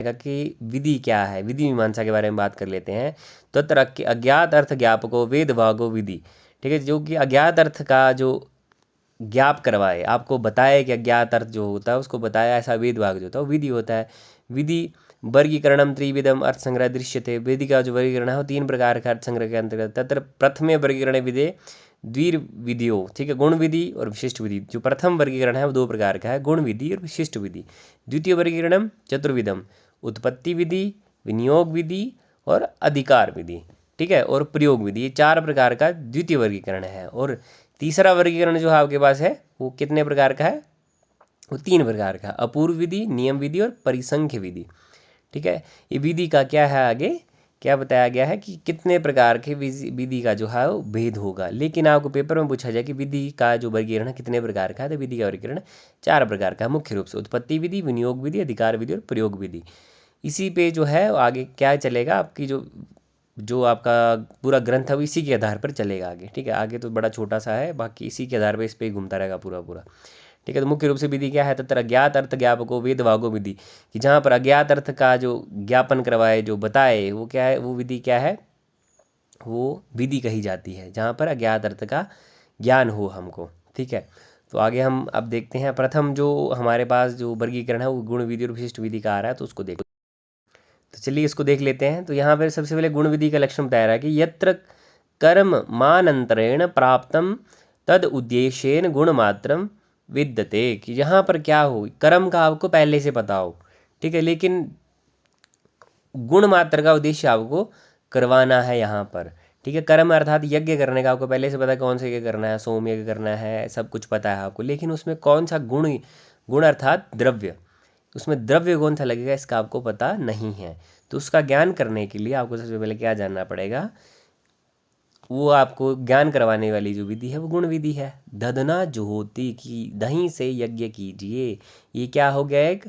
कि विधि क्या है, विधि मीमांसा के बारे में बात कर लेते हैं। तो तत्र अज्ञात अर्थ ज्ञापको वेद भागो विधि, ठीक है, जो कि अज्ञात अर्थ का जो ज्ञाप करवाए, आपको बताए कि अज्ञात अर्थ जो होता है उसको बताया, ऐसा वेद भाग जो होता है वो विधि होता है। विधि वर्गीकरणम त्रिविधम अर्थ संग्रह दृश्यते, विधि का जो वर्गीकरण है वो 3 प्रकार का अर्थ संग्रह के अंतर्गत। तत्र प्रथमे वर्गीकरण विधे द्विविधियो, ठीक है, गुण विधि और विशिष्ट विधि। जो प्रथम वर्गीकरण है वो 2 प्रकार का है, गुण विधि और विशिष्ट विधि। द्वितीय वर्गीकरणम चतुर्विधम, उत्पत्ति विधि, विनियोग विधि और अधिकार विधि, ठीक है, और प्रयोग विधि। ये 4 प्रकार का द्वितीय वर्गीकरण है। और तीसरा वर्गीकरण जो है आपके पास है वो कितने प्रकार का है, वो 3 प्रकार का, अपूर्व विधि, नियम विधि और परिसंख्य विधि, ठीक है। ये विधि का क्या है, आगे क्या बताया गया है कि कितने प्रकार के विधि का जो है वो भेद होगा। लेकिन आपको पेपर में पूछा जाए कि विधि का जो वर्गीकरण है कितने प्रकार का है, तो विधि का वर्गीकरण 4 प्रकार का है मुख्य रूप से, उत्पत्ति विधि, विनियोग विधि, अधिकार विधि और प्रयोग विधि। इसी पे जो है आगे क्या चलेगा, आपकी जो जो आपका पूरा ग्रंथ है वो इसी के आधार पर चलेगा आगे, ठीक है। आगे तो बड़ा छोटा सा है, बाकी इसी के आधार पर इस पर ही घूमता रहेगा पूरा पूरा, ठीक है। तो मुख्य रूप से विधि क्या है, तत्र अज्ञात अर्थ ज्ञापको वेद भागो विधि, कि जहाँ पर अज्ञात अर्थ का जो ज्ञापन करवाए, जो बताए, वो क्या है, वो विधि क्या है, वो विधि कही जाती है जहाँ पर अज्ञात अर्थ का ज्ञान हो हमको, ठीक है। तो आगे हम अब देखते हैं, प्रथम जो हमारे पास जो वर्गीकरण है वो गुण विधि और विशिष्ट विधि का आ रहा है, तो उसको देख, तो चलिए इसको देख लेते हैं। तो यहाँ पर सबसे पहले गुण विधि का लक्षण बताया रहा है कि यत्र कर्म मानंतरेण प्राप्तम तद उद्देश्येन गुण मात्रम विद्यते, कि यहाँ पर क्या हो, कर्म का आपको पहले से पता हो, ठीक है, लेकिन गुण मात्र का उद्देश्य आपको करवाना है यहाँ पर, ठीक है। कर्म अर्थात यज्ञ करने का आपको पहले से पता है, कौन सा यज्ञ करना है, सोम यज्ञ करना है, सब कुछ पता है आपको, लेकिन उसमें कौन सा गुण, गुण अर्थात द्रव्य, उसमें द्रव्य कौन सा लगेगा इसका आपको पता नहीं है। तो उसका ज्ञान करने के लिए आपको सबसे पहले क्या जानना पड़ेगा, वो आपको ज्ञान करवाने वाली जो विधि है वो गुण विधि है। दधना जुहोती, की दही से यज्ञ कीजिए, ये क्या हो गया, एक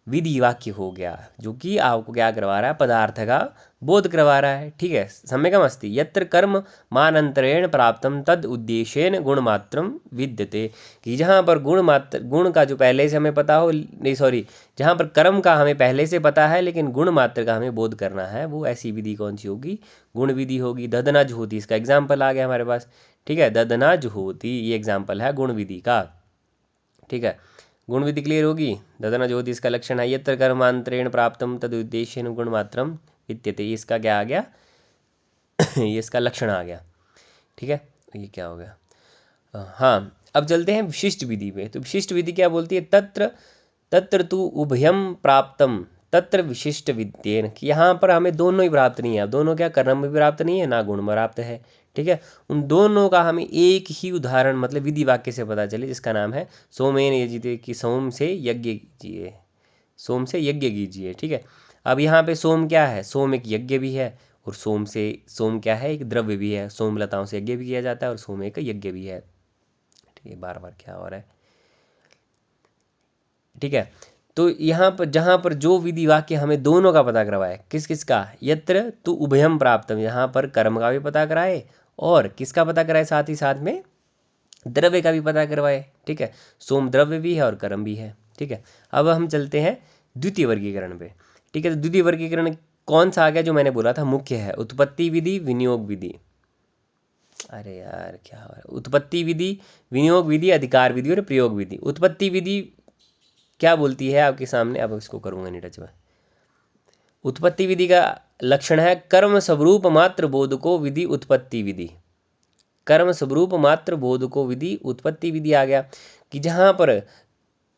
विधि वाक्य हो गया, जो कि आपको क्या करवा रहा है, पदार्थ का बोध करवा रहा है, ठीक है। सम्यकम अस्ति यत्र कर्म मानंतरेण प्राप्तम तद उद्देश्येन गुणमात्रम विद्यते, कि जहाँ पर गुण मात्र, गुण का जो पहले से हमें पता हो, नहीं सॉरी, जहाँ पर कर्म का हमें पहले से पता है लेकिन गुण मात्र का हमें बोध करना है, वो ऐसी विधि कौन सी होगी, गुण विधि होगी। ददना जुहोती, इसका एग्जाम्पल आ गया हमारे पास, ठीक है, ददना जुहोती ये एग्जाम्पल है गुण विधि का, ठीक है। गुण विधि क्लियर होगी। ददना ज्योति इसका लक्षण है, यत्र कर्मांतरेण प्राप्तम तद उद्देश्येन गुण मात्रम विद्यते, ये इसका क्या आ गया ये इसका लक्षण आ गया, ठीक है। ये क्या हो गया, हाँ। अब चलते हैं विशिष्ट विधि पे। तो विशिष्ट विधि क्या बोलती है, तत्र तत्र तु उभयम प्राप्तम तत्र विशिष्ट विद्येन, कि यहाँ पर हमें दोनों ही प्राप्त नहीं है, दोनों क्या, कर्म भी प्राप्त नहीं है ना गुण प्राप्त है, ठीक है। उन दोनों का हमें एक ही उदाहरण मतलब विधि वाक्य से पता चले, जिसका नाम है सोमेन यजिते, कि सोम से यज्ञ कीजिए, सोम से यज्ञ कीजिए, ठीक है। अब यहाँ पे सोम क्या है, सोम एक यज्ञ भी है, और सोम से, सोम क्या है, एक द्रव्य भी है, सोम लताओं से यज्ञ भी किया जाता है और सोम एक यज्ञ भी है, ठीक है। बार बार क्या हो रहा है, ठीक है। तो यहाँ पर जहाँ पर जो विधि वाक्य हमें दोनों का पता करवाए, किस किस का, यत्र तु उभयम प्राप्तम, यहाँ पर कर्म का भी पता कराए और किसका पता कराए, साथ ही साथ में द्रव्य का भी पता करवाए, ठीक है। सोम द्रव्य भी है और कर्म भी है, ठीक है। अब हम चलते हैं द्वितीय वर्गीकरण पे, ठीक है। तो द्वितीय वर्गीकरण कौन सा आ गया, जो मैंने बोला था मुख्य है, उत्पत्ति विधि, विनियोग विधि, अरे यार क्या हो रहा है, उत्पत्ति विधि, विनियोग विधि, अधिकार विधि और प्रयोग विधि। उत्पत्ति विधि क्या बोलती है आपके सामने, अब इसको करूँगा नहीं टच में। उत्पत्ति विधि का लक्षण है कर्म स्वरूप मात्र बोधको विधि उत्पत्ति विधि, कर्म स्वरूप मात्र बोधको विधि उत्पत्ति विधि आ गया, कि जहाँ पर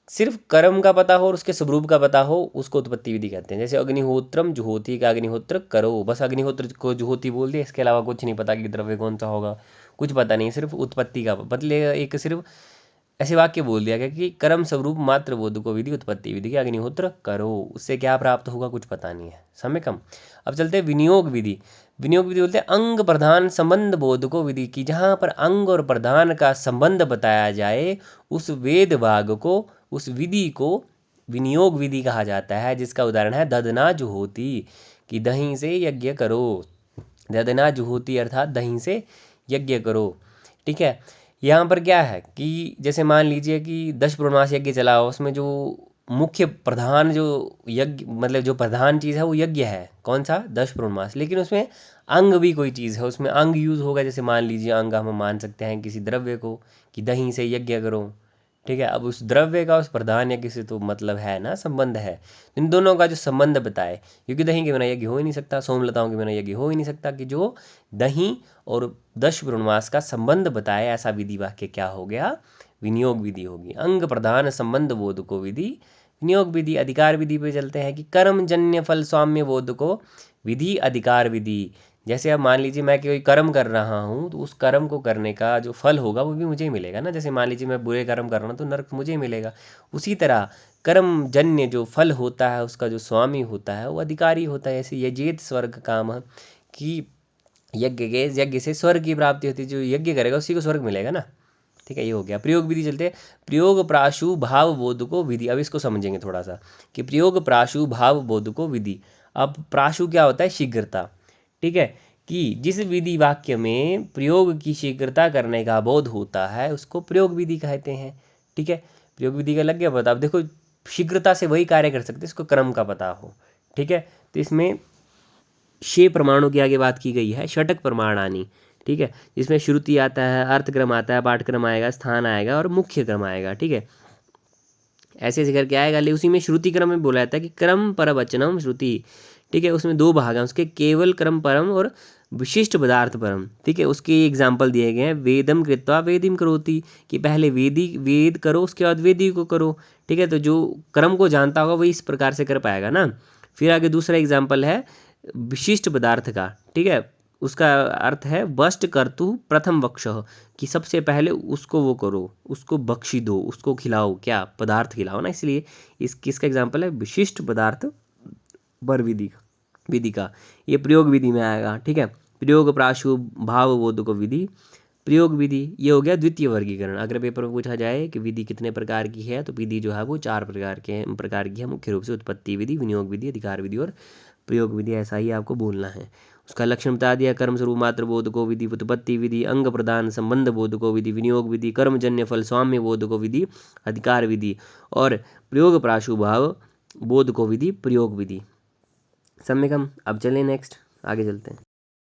सिर्फ कर्म का पता हो और उसके स्वरूप का पता हो उसको उत्पत्ति विधि कहते हैं। जैसे अग्निहोत्रम जुहोती का अग्निहोत्र करो, बस अग्निहोत्र को जुहोती बोल दिया, इसके अलावा कुछ नहीं पता कि द्रव्य कौन सा होगा, कुछ पता नहीं, सिर्फ उत्पत्ति का बदले एक सिर्फ ऐसे वाक्य बोल दिया गया कि कर्म स्वरूप मात्र बोध को विधि उत्पत्ति विधि के अग्निहोत्र करो, उससे क्या प्राप्त होगा कुछ पता नहीं है, समय कम। अब चलते हैं विनियोग विधि। विनियोग विधि बोलते हैं अंग प्रधान संबंध बोध को विधि, की जहाँ पर अंग और प्रधान का संबंध बताया जाए उस वेद भाग को, उस विधि को विनियोग विधि कहा जाता है, जिसका उदाहरण है ददना जुहोती, कि दही से यज्ञ करो, ददना जुहोती अर्थात दही से यज्ञ करो, ठीक है। यहाँ पर क्या है कि जैसे मान लीजिए कि 10 पूर्णमास यज्ञ चला, उसमें जो मुख्य प्रधान जो यज्ञ मतलब जो प्रधान चीज़ है वो यज्ञ है, कौन सा? 10 पूर्णमास। लेकिन उसमें अंग भी कोई चीज़ है, उसमें अंग यूज़ होगा। जैसे मान लीजिए अंग हम मान सकते हैं किसी द्रव्य को, कि दही से यज्ञ करो, ठीक है। अब उस द्रव्य का उस प्रधान यज्ञ से तो मतलब है ना, संबंध है। इन दोनों का जो संबंध बताए, क्योंकि दही के बिना यज्ञ हो ही नहीं सकता, सोमलताओं के बिना यज्ञ हो ही नहीं सकता, कि जो दही और 10 पूर्णमास का संबंध बताए, ऐसा विधि वाक्य क्या हो गया? विनियोग विधि होगी। अंग प्रधान संबंध बोध को विधि विनियोग विधि। अधिकार विधि पे चलते हैं कि कर्मजन्य फल स्वाम्य बोध को विधि अधिकार विधि। जैसे अब मान लीजिए मैं कोई कर्म कर रहा हूँ, तो उस कर्म को करने का जो फल होगा वो भी मुझे ही मिलेगा ना। जैसे मान लीजिए मैं बुरे कर्म कर रहा हूँ तो नरक मुझे ही मिलेगा। उसी तरह कर्मजन्य जो फल होता है उसका जो स्वामी होता है वो अधिकारी होता है। ऐसे यजेत स्वर्ग काम कि यज्ञ से स्वर्ग की प्राप्ति होती है। जो यज्ञ करेगा उसी को स्वर्ग मिलेगा ना, ठीक है। ये हो गया। प्रयोग विधि चलते हैं। प्रयोग प्राशु भाव बोध को विधि। अब इसको समझेंगे थोड़ा सा कि प्रयोग प्राशु भाव बोध को विधि। अब प्राशु क्या होता है? शीघ्रता, ठीक है। कि जिस विधि वाक्य में प्रयोग की शीघ्रता करने का बोध होता है उसको प्रयोग विधि कहते हैं, ठीक है। प्रयोग विधि का लग गया पता। अब देखो शीघ्रता से वही कार्य कर सकते हैं इसको क्रम का पता हो, ठीक है। तो इसमें 6 प्रमाणों की आगे बात की गई है। षटक प्रमाणानि, ठीक है, जिसमें श्रुति आता है, अर्थक्रम आता है, पाठक्रम आएगा, स्थान आएगा और मुख्य क्रम आएगा, ठीक है। ऐसे ऐसे करके आएगा। लेकिन उसी में श्रुति क्रम में बोला जाता है कि क्रम पर वचनम श्रुति, ठीक है। उसमें 2 भाग हैं उसके, केवल क्रम परम और विशिष्ट पदार्थ परम, ठीक है। उसके एग्जाम्पल दिए गए हैं। वेदम कृत्वा वेदिम करोति, कि पहले वेद करो उसके बाद वेदी को करो, ठीक है। तो जो क्रम को जानता होगा वही इस प्रकार से कर पाएगा ना। फिर आगे दूसरा एग्जाम्पल है विशिष्ट पदार्थ का, ठीक है। उसका अर्थ है वष्ट कर्तु प्रथम वक्ष, कि सबसे पहले उसको वो करो, उसको बख्शी दो, उसको खिलाओ, क्या? पदार्थ खिलाओ ना। इसलिए इस किसका एग्जाम्पल है? विशिष्ट पदार्थ पर विधि का। ये प्रयोग विधि में आएगा, ठीक है। प्रयोग प्राशु भाव बोध को विधि, प्रयोग विधि। ये हो गया द्वितीय वर्गीकरण। अगर पेपर में पूछा जाए कि विधि कितने प्रकार की है, तो विधि जो है वो 4 प्रकार की है मुख्य रूप से। उत्पत्ति विधि, विनियोग विधि, अधिकार विधि और प्रयोग विधि। ऐसा ही आपको बोलना है। उसका लक्षण बता दिया। कर्म स्वरूप मात्र बोध को विधि, उत्पत्ति विधि, अंग प्रदान संबंध बोध को विधि, विनियोग विधि, कर्मजन्य फल स्वाम्य बोध को विधि, अधिकार विधि और प्रयोग प्राशुभाव बोध को विधि, प्रयोग विधि। सम्यकम। अब चलें नेक्स्ट, आगे चलते हैं।